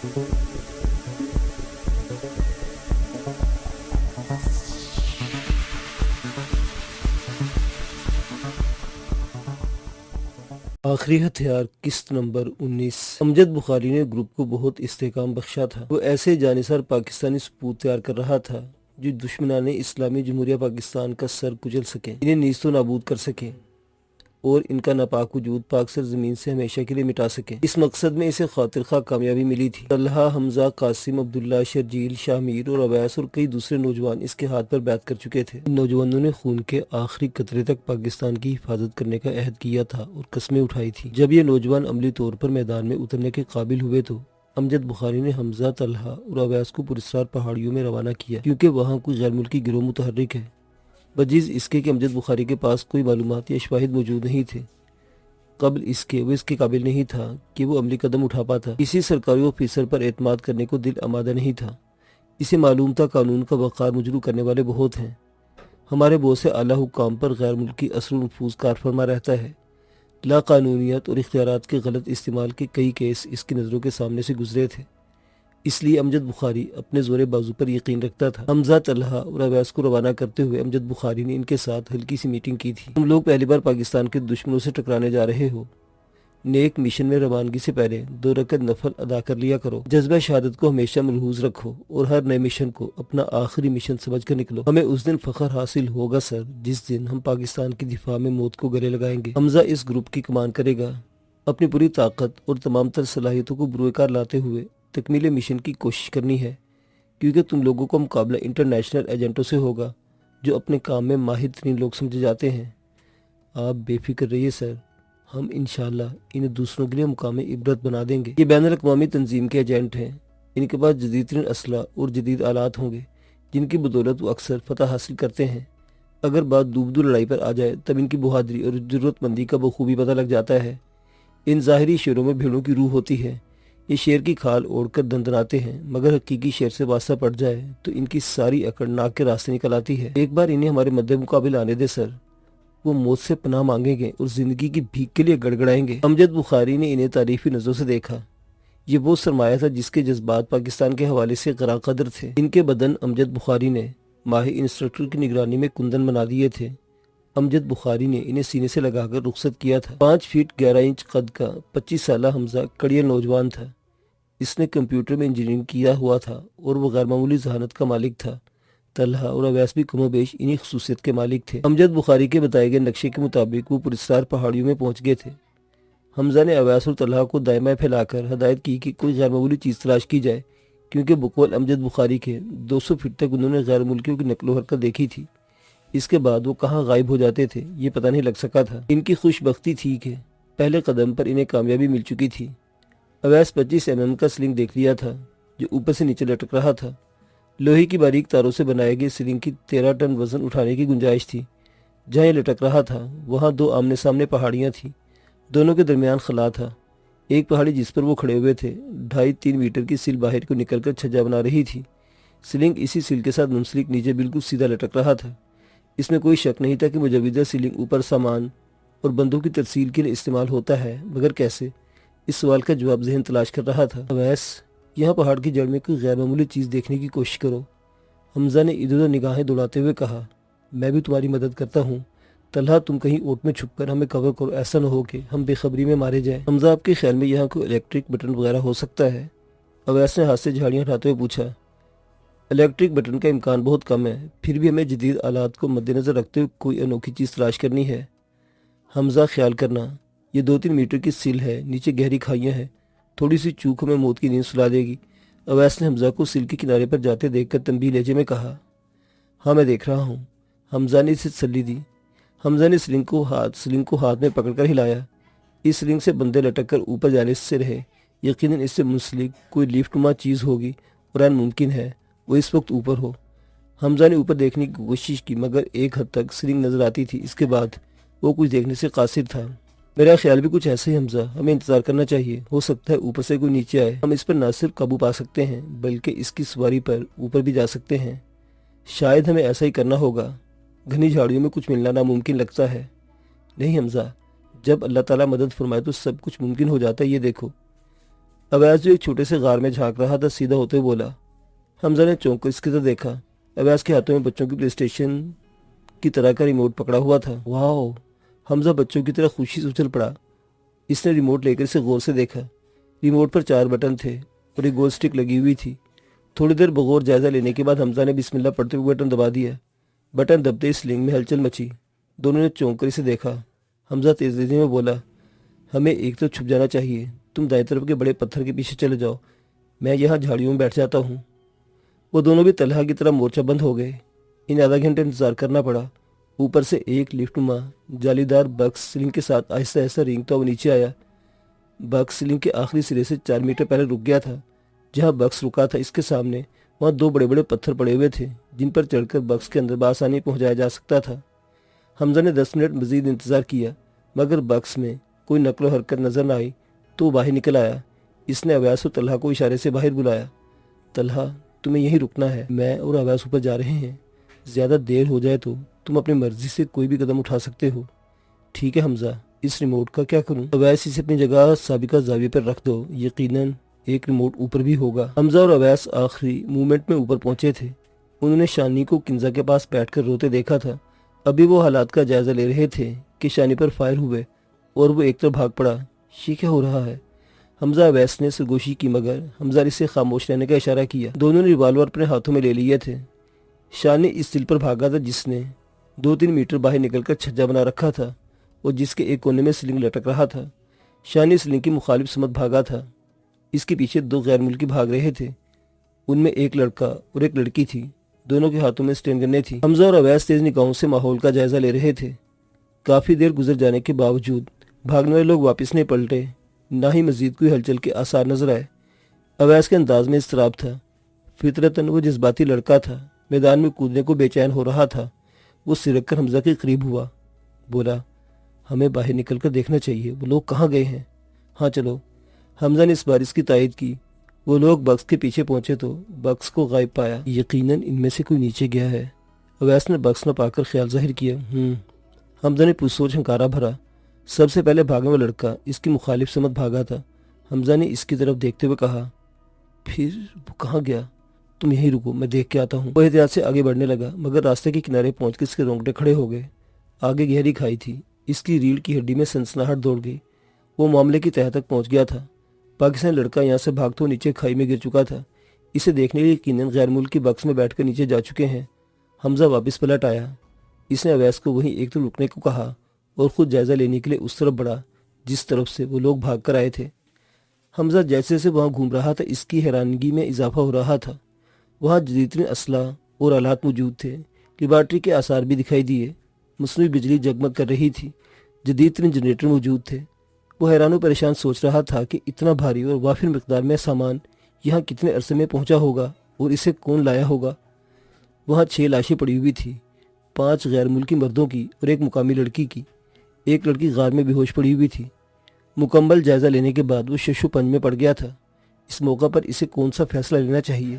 آخری ہتھیار قسط نمبر 19۔ امجد بخاری نے گروپ کو بہت استحکام بخشا تھا۔ وہ ایسے جانصار پاکستانی سپوت تیار کر رہا تھا جو دشمنان اسلامی جمہوریہ پاکستان کا سر کچل سکیں، انہیں نیست و نابود کر سکیں اور ان کا ناپاک وجود پاک سرزمین سے ہمیشہ کے لیے مٹا سکیں۔ اس مقصد میں اسے خاطر خواہ کامیابی ملی تھی۔ طلحہ، حمزہ، قاسم، عبداللہ، شرجیل، شاہ اور اویس اور کئی دوسرے نوجوان اس کے ہاتھ پر بیعت کر چکے تھے۔ ان نوجوانوں نے خون کے آخری قطرے تک پاکستان کی حفاظت کرنے کا عہد کیا تھا اور قسمیں اٹھائی تھیں۔ جب یہ نوجوان عملی طور پر میدان میں اترنے کے قابل ہوئے تو امجد بخاری نے حمزہ، طلحہ اور اویس کو پراسرار پہاڑیوں میں روانہ کیا، کیونکہ وہاں کوئی غیر ملکی گروہ متحرک ہے۔ بجز اس کے کہ امجد بخاری کے پاس کوئی معلومات یا شواہد موجود نہیں تھے، قبل اس کے وہ اس کے قابل نہیں تھا کہ وہ عملی قدم اٹھا پاتا۔ کسی سرکاری آفیسر پر اعتماد کرنے کو دل آمادہ نہیں تھا۔ اسے معلوم تھا قانون کا وقار مجروح کرنے والے بہت ہیں۔ ہمارے بہت سے اعلیٰ حکام پر غیر ملکی اثر و نفوذ کار فرما رہتا ہے۔ لا قانونیت اور اختیارات کے غلط استعمال کے کئی کیس اس کی نظروں کے سامنے سے گزرے تھے۔ اس لیے امجد بخاری اپنے زور بازو پر یقین رکھتا تھا۔ حمزہ، طلحہ اور اویس کو روانہ کرتے ہوئے امجد بخاری نے ان کے ساتھ ہلکی سی میٹنگ کی تھی۔ تم لوگ پہلی بار پاکستان کے دشمنوں سے ٹکرانے جا رہے ہو۔ نیک مشن میں روانگی سے پہلے 2 رکعت نفل ادا کر لیا کرو۔ جذبہ شہادت کو ہمیشہ ملحوظ رکھو اور ہر نئے مشن کو اپنا آخری مشن سمجھ کر نکلو۔ ہمیں اس دن فخر حاصل ہوگا سر، جس دن ہم پاکستان کی دفاع میں موت کو گلے لگائیں گے۔ حمزہ اس گروپ کی کمان کرے گا۔ اپنی پوری طاقت اور تمام تر صلاحیتوں کو بروئے کار لاتے ہوئے تکمیل مشن کی کوشش کرنی ہے، کیونکہ تم لوگوں کا مقابلہ انٹرنیشنل ایجنٹوں سے ہوگا جو اپنے کام میں ماہر ترین لوگ سمجھے جاتے ہیں۔ آپ بے فکر رہیے سر، ہم انشاءاللہ انہیں دوسروں کے لیے مقام عبرت بنا دیں گے۔ یہ بین الاقوامی تنظیم کے ایجنٹ ہیں۔ ان کے پاس جدید ترین اسلحہ اور جدید آلات ہوں گے، جن کی بدولت وہ اکثر فتح حاصل کرتے ہیں۔ اگر بات دوبدو لڑائی پر آ جائے تب ان کی بہادری اور ضرورت مندی کا بخوبی پتہ لگ جاتا ہے۔ ان ظاہری شیروں میں بھیڑوں کی روح ہوتی ہے۔ یہ شیر کی کھال اوڑھ کر دندناتے ہیں، مگر حقیقی شیر سے واسطہ پڑ جائے تو ان کی ساری اکڑ ناک کے راستے نکل آتی ہے۔ ایک بار انہیں ہمارے مد مقابل آنے دے سر، وہ موت سے پناہ مانگیں گے اور زندگی کی بھیک کے لیے گڑگڑائیں گے۔ امجد بخاری نے انہیں تعریفی نظروں سے دیکھا۔ یہ وہ سرمایہ تھا جس کے جذبات پاکستان کے حوالے سے غراں قدر تھے۔ ان کے بدن امجد بخاری نے ماہر انسٹرکٹر کی نگرانی میں کندن بنا دیے تھے۔ امجد بخاری نے انہیں سینے سے لگا کر رخصت کیا تھا۔ 5 فٹ 11 انچ قد کا 25 سالہ حمزہ کڑیل نوجوان تھا۔ اس نے کمپیوٹر میں انجینئرنگ کیا ہوا تھا اور وہ غیر معمولی ذہانت کا مالک تھا۔ طلحہ اور اویس بھی کم و بیش انہی خصوصیت کے مالک تھے۔ امجد بخاری کے بتائے گئے نقشے کے مطابق وہ پراسرار پہاڑیوں میں پہنچ گئے تھے۔ حمزہ نے اویس اور طلحہ کو دائیں بائیں پھیلا کر ہدایت کی کہ کوئی غیر معمولی چیز تلاش کی جائے، کیونکہ بقول امجد بخاری کے 200 فٹ تک انہوں نے غیر ملکیوں کی نقل و حرکت دیکھی تھی۔ اس کے بعد وہ کہاں غائب ہو جاتے تھے یہ پتہ نہیں لگ سکا تھا۔ ان کی خوش بختی تھی کہ پہلے قدم پر انہیں کامیابی مل چکی تھی۔ اویس 25 mm کا سلنگ دیکھ لیا تھا جو اوپر سے نیچے لٹک رہا تھا۔ لوہے کی باریک تاروں سے بنائے گئے سلنگ کی 13 ٹن وزن اٹھانے کی گنجائش تھی۔ جہاں یہ لٹک رہا تھا وہاں 2 آمنے سامنے پہاڑیاں تھیں، دونوں کے درمیان خلا تھا۔ ایک پہاڑی جس پر وہ کھڑے ہوئے تھے 2.5-3 میٹر کی سل باہر کو نکل کر چھجا بنا رہی تھی۔ سلنگ اسی سل کے ساتھ منسلک نیچے بالکل سیدھا لٹک رہا تھا۔ اس میں کوئی شک نہیں تھا کہ مجوزہ سلنگ اوپر سامان اور بندوں کی ترسیل کے لیے استعمال ہوتا ہے، مگر کیسے؟ اس سوال کا جواب ذہن تلاش کر رہا تھا۔ اویس، یہاں پہاڑ کی جڑ میں کوئی غیر معمولی چیز دیکھنے کی کوشش کرو۔ حمزہ نے ادھر ادھر نگاہیں دوڑاتے ہوئے کہا، میں بھی تمہاری مدد کرتا ہوں۔ طلحہ، تم کہیں اوٹ میں چھپ کر ہمیں کور کرو، ایسا نہ ہو کہ ہم بے خبری میں مارے جائیں۔ حمزہ، آپ کے خیال میں یہاں کوئی الیکٹرک بٹن وغیرہ ہو سکتا ہے؟ اویس نے ہاتھ سے جھاڑیاں ہٹاتے ہوئے پوچھا۔ الیکٹرک بٹن کا امکان بہت کم ہے، پھر بھی ہمیں جدید آلات کو مد نظر رکھتے ہوئے کوئی انوکھی چیز تلاش کرنی ہے۔ حمزہ، خیال کرنا، یہ 2-3 میٹر کی سل ہے، نیچے گہری کھائیاں ہیں، تھوڑی سی چوک ہمیں موت کی نیند سلا دے گی۔ اویس نے حمزہ کو سل کے کنارے پر جاتے دیکھ کر تنبیہ لہجے میں کہا، ہاں میں دیکھ رہا ہوں۔ حمزہ نے اسے تسلی دی۔ حمزہ نے سلنگ کو ہاتھ میں پکڑ کر ہلایا۔ اس سلنگ سے بندے لٹک کر اوپر جانے سے رہے۔ یقیناً اس سے منسلک کوئی لیفٹ نما چیز ہوگی اور عین ممکن ہے وہ اس وقت اوپر ہو۔ حمزہ نے اوپر دیکھنے کی کوشش کی مگر ایک حد تک سلنگ نظر آتی تھی، اس کے بعد وہ کچھ دیکھنے سے قاصر تھا۔ میرا خیال بھی کچھ ایسا ہی حمزہ، ہمیں انتظار کرنا چاہیے، ہو سکتا ہے اوپر سے کوئی نیچے آئے۔ ہم اس پر نہ صرف قابو پا سکتے ہیں بلکہ اس کی سواری پر اوپر بھی جا سکتے ہیں۔ شاید ہمیں ایسا ہی کرنا ہوگا، گھنی جھاڑیوں میں کچھ ملنا ناممکن لگتا ہے۔ نہیں حمزہ، جب اللہ تعالیٰ مدد فرمائے تو سب کچھ ممکن ہو جاتا ہے، یہ دیکھو۔ اویس جو ایک چھوٹے سے غار میں جھانک رہا تھا سیدھا ہوتے ہوئے بولا۔ حمزہ نے چونک کر اس کی طرف دیکھا۔ اویس کے ہاتھوں میں بچوں کی پلے اسٹیشن کی طرح کا ریموٹ پکڑا ہوا تھا۔ واو! حمزہ بچوں کی طرح خوشی سے اچھل پڑا۔ اس نے ریموٹ لے کر اسے غور سے دیکھا۔ ریموٹ پر 4 بٹن تھے اور ایک گول سٹک لگی ہوئی تھی۔ تھوڑی دیر بغور جائزہ لینے کے بعد حمزہ نے بسم اللہ پڑھتے ہوئے بٹن دبا دیا۔ بٹن دبتے ہی سلنگ میں ہلچل مچی۔ دونوں نے چونک کر اسے دیکھا۔ حمزہ تیز تیزی میں بولا، ہمیں ایک طرف چھپ جانا چاہیے، تم دائیں طرف کے بڑے پتھر کے پیچھے چلے جاؤ، میں یہاں جھاڑیوں میں بیٹھ جاتا ہوں۔ وہ دونوں بھی طلحہ کی طرح مورچہ بند ہو گئے۔ انہیں آدھا گھنٹہ انتظار کرنا پڑا۔ اوپر سے ایک لفٹ نما جالی دار بکس سلنگ کے ساتھ آہستہ آہستہ رینگتا ہوا نیچے آیا۔ بکس سلنگ کے آخری سرے سے 4 میٹر پہلے رک گیا تھا۔ جہاں بکس رکا تھا اس کے سامنے وہاں 2 بڑے بڑے پتھر پڑے ہوئے تھے جن پر چڑھ کر بکس کے اندر بآسانی پہنچایا جا سکتا تھا۔ حمزہ نے 10 منٹ مزید انتظار کیا مگر بکس میں کوئی نقل و حرکت نظر نہ آئی تو وہ باہر نکل آیا۔ اس نے اویس اور طلحہ کو اشارے سے باہر بلایا۔ طلحہ، تمہیں یہیں رکنا ہے، میں اور اویس اوپر جا رہے ہیں، زیادہ دیر ہو جائے تو تم اپنی مرضی سے کوئی بھی قدم اٹھا سکتے ہو۔ ٹھیک ہے حمزہ، اس ریموٹ کا کیا کروں؟ اویس اسے اپنی جگہ سابقہ زاویے پر رکھ دو، یقیناً ایک ریموٹ اوپر بھی ہوگا۔ حمزہ اور اویس آخری مومنٹ میں اوپر پہنچے تھے۔ انہوں نے شانی کو کنزا کے پاس بیٹھ کر روتے دیکھا تھا۔ ابھی وہ حالات کا جائزہ لے رہے تھے کہ شانی پر فائر ہوئے اور وہ ایک طرف بھاگ پڑا۔ یہ کیا ہو رہا ہے؟ حمزہ اویس نے سرگوشی کی مگر حمزہ نے اسے خاموش رہنے کا اشارہ کیا۔ دونوں نے ریوالور اپنے ہاتھوں میں لے لیے تھے۔ شانی اس دل پر بھاگا تھا جس نے 2-3 میٹر باہر نکل کر چھجا بنا رکھا تھا اور جس کے ایک کونے میں سلنگ لٹک رہا تھا۔ شانی سلنگ کی مخالف سمت بھاگا تھا۔ اس کے پیچھے 2 غیر ملکی بھاگ رہے تھے۔ ان میں ایک لڑکا اور ایک لڑکی تھی۔ دونوں کے ہاتھوں میں اسٹین گنیں تھیں۔ حمزہ اور اویس تیز نگاہوں سے ماحول کا جائزہ لے رہے تھے۔ کافی دیر گزر جانے کے باوجود بھاگنے والے لوگ واپس نہیں پلٹے، نہ ہی مزید کوئی ہلچل کے آثار نظر آئے۔ اویس کے انداز میں اضطراب تھا۔ فطرتاً وہ جذباتی لڑکا تھا، میدان میں کودنے کو بے چین ہو رہا تھا۔ وہ سرک کر حمزہ کے قریب ہوا، بولا، ہمیں باہر نکل کر دیکھنا چاہیے، وہ لوگ کہاں گئے ہیں؟ ہاں چلو۔ حمزہ نے اس بار اس کی تائید کی۔ وہ لوگ بکس کے پیچھے پہنچے تو بکس کو غائب پایا۔ یقیناً ان میں سے کوئی نیچے گیا ہے۔ اویس نے بکس نہ پا کر خیال ظاہر کیا۔ حمزہ نے پوچھ سوچ ہنکارا بھرا۔ سب سے پہلے بھاگنے والا لڑکا اس کی مخالف سمت بھاگا تھا۔ حمزہ نے اس کی طرف دیکھتے ہوئے کہا، پھر وہ کہاں گیا؟ تم یہیں رکو، میں دیکھ کے آتا ہوں۔ وہ احتیاط سے آگے بڑھنے لگا مگر راستے کے کنارے پہنچ کے اس کے رونگٹے کھڑے ہو گئے۔ آگے گہری کھائی تھی۔ اس کی ریڑھ کی ہڈی میں سنسناہٹ دوڑ گئی۔ وہ معاملے کی تہہ تک پہنچ گیا تھا۔ پاکستانی لڑکا یہاں سے بھاگتے ہوئے نیچے کھائی میں گر چکا تھا۔ اسے دیکھنے کے یقیناً غیر ملکی بکس میں بیٹھ کر نیچے جا چکے ہیں۔ حمزہ واپس پلٹ آیا۔ اس نے اویس کو وہیں ایک طرف رکنے کو کہا اور خود جائزہ لینے کے لیے اس طرف بڑھا جس طرف سے وہ لوگ بھاگ کر آئے تھے۔ حمزہ جیسے جیسے وہاں گھوم رہا تھا اس کی حیرانگی میں اضافہ ہو رہا تھا۔ وہاں جدید ترین اسلحہ اور آلات موجود تھے۔ لیبارٹری کے آثار بھی دکھائی دیے۔ مصنوعی بجلی جگمگ کر رہی تھی۔ جدید ترین جنریٹر موجود تھے۔ وہ حیران و پریشان سوچ رہا تھا کہ اتنا بھاری اور وافر مقدار میں سامان یہاں کتنے عرصے میں پہنچا ہوگا اور اسے کون لایا ہوگا۔ وہاں 6 لاشیں پڑی ہوئی تھی، 5 غیر ملکی مردوں کی اور ایک مقامی لڑکی کی۔ ایک لڑکی غار میں بے ہوش پڑی ہوئی تھی۔ مکمل جائزہ لینے کے بعد وہ شش و پنج میں پڑ گیا تھا۔ اس موقع پر اسے کون سا فیصلہ لینا چاہیے؟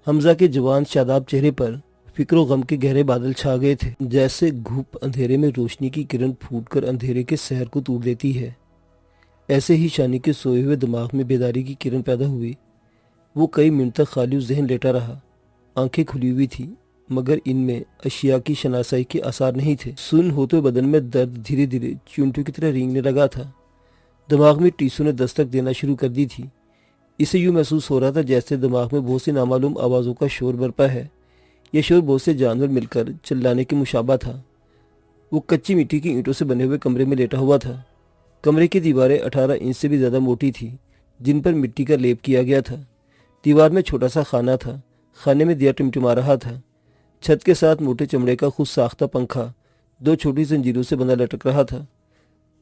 حمزہ کے جوان شاداب چہرے پر فکر و غم کے گہرے بادل چھا گئے تھے، جیسے گھوپ اندھیرے میں روشنی کی کرن پھوٹ کر اندھیرے کے سحر کو توڑ دیتی ہے۔ ایسے ہی شانی کے سوئے ہوئے دماغ میں بیداری کی کرن پیدا ہوئی۔ وہ کئی منٹ تک خالی و ذہن لیٹا رہا۔ آنکھیں کھلی ہوئی تھیں مگر ان میں اشیاء کی شناسائی کے آثار نہیں تھے۔ سن ہوتے ہوئے بدن میں درد دھیرے دھیرے چونٹیوں کی طرح رینگنے لگا تھا۔ دماغ میں ٹیسوں نے دستک دینا شروع کر دی تھی۔ اسے یوں محسوس ہو رہا تھا جیسے دماغ میں بہت سی نامعلوم آوازوں کا شور برپا ہے۔ یہ شور بہت سے جانور مل کر چلانے کے مشابہ تھا۔ وہ کچی مٹی کی اینٹوں سے بنے ہوئے کمرے میں لیٹا ہوا تھا۔ کمرے کی دیواریں 18 انچ سے بھی زیادہ موٹی تھیں جن پر مٹی کا لیپ کیا گیا تھا۔ دیوار میں چھوٹا سا خانہ تھا۔ خانے میں دیا ٹمٹما رہا تھا۔ چھت کے ساتھ موٹے چمڑے کا خود ساختہ پنکھا 2 چھوٹی زنجیروں سے بندھا لٹک رہا تھا۔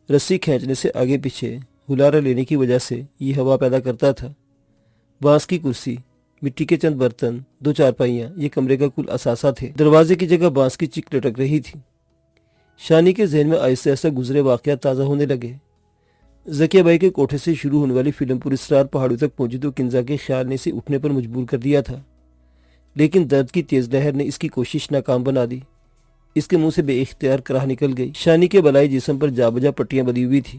رسی کھینچنے سے آگے پیچھے ہلارا لینے کی وجہ سے یہ ہوا پیدا کرتا تھا۔ بانس کی کرسی، مٹی کے چند برتن، 2 چارپائیاں یہ کمرے کا کل اثاثہ تھے۔ دروازے کی جگہ بانس کی چک لٹک رہی تھی۔ شانی کے ذہن میں آہستہ آہستہ گزرے واقعات تازہ ہونے لگے۔ ذکیہ بائی کے کوٹھے سے شروع ہونے والی فلم پر اسرار پہاڑیوں تک پہنچی تو کنزا کے خیال نے اسے اٹھنے پر مجبور کر دیا تھا، لیکن درد کی تیز لہر نے اس کی کوشش ناکام بنا دی۔ اس کے منہ سے بے اختیار کراہ نکل گئی۔ شانی کے بلائی جسم پر جا بجا پٹیاں بندھی ہوئی تھی۔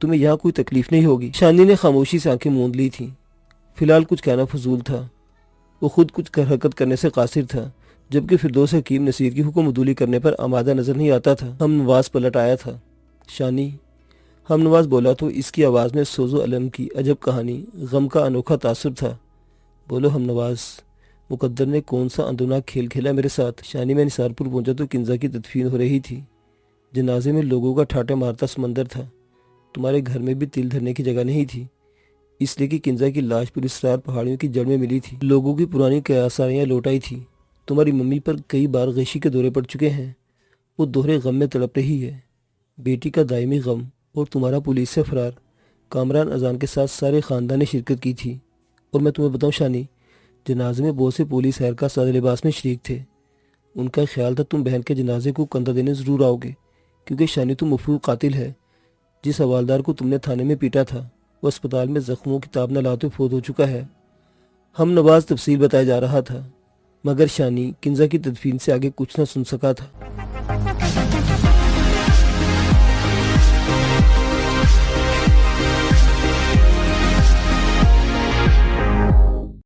تمہیں یہاں کوئی تکلیف نہیں ہوگی۔ شانی نے خاموشی سے آنکھیں موند لی تھیں۔ فی الحال کچھ کہنا فضول تھا۔ وہ خود کچھ حرکت کرنے سے قاصر تھا، جبکہ فردوس حکیم نصیر کی حکم عدولی کرنے پر آمادہ نظر نہیں آتا تھا۔ ہم نواز پلٹ آیا تھا۔ شانی، ہم نواز بولا تو اس کی آواز میں سوز و الم کی عجب کہانی، غم کا انوکھا تاثر تھا۔ بولو ہم نواز، مقدر نے کون سا اندونا کھیل کھیلا میرے ساتھ؟ شانی، میں نثار پور پہنچا تو کنزا کی تدفین ہو رہی تھی۔ جنازے میں لوگوں کا ٹھاٹے مارتا سمندر تھا۔ تمہارے گھر میں بھی تل دھرنے کی جگہ نہیں تھی، اس لیے کہ کنزا کی لاش پر اسرار پہاڑیوں کی جڑ میں ملی تھی۔ لوگوں کی پرانی قیاساریاں لوٹ آئی تھی۔ تمہاری ممی پر کئی بار غیشی کے دورے پڑ چکے ہیں، وہ دوہرے غم میں تڑپ رہی ہے، بیٹی کا دائمی غم اور تمہارا پولیس سے فرار۔ کامران اذان کے ساتھ سارے خاندان نے شرکت کی تھی، اور میں تمہیں بتاؤں شانی، جنازے میں بہت سے پولیس اہلکار سادہ لباس میں شریک تھے۔ ان کا خیال تھا تم بہن کے جنازے کو کندھا دینے ضرور آؤ گے، کیونکہ شانی تم مفروض قاتل ہے۔ جس حوالدار کو تم نے تھانے میں پیٹا تھا وہ اسپتال میں زخموں کی تاب نہ لاتے فوت ہو چکا ہے۔ ہم نواز تفصیل بتایا جا رہا تھا، مگر شانی کنزا کی تدفین سے آگے کچھ نہ سن سکا تھا۔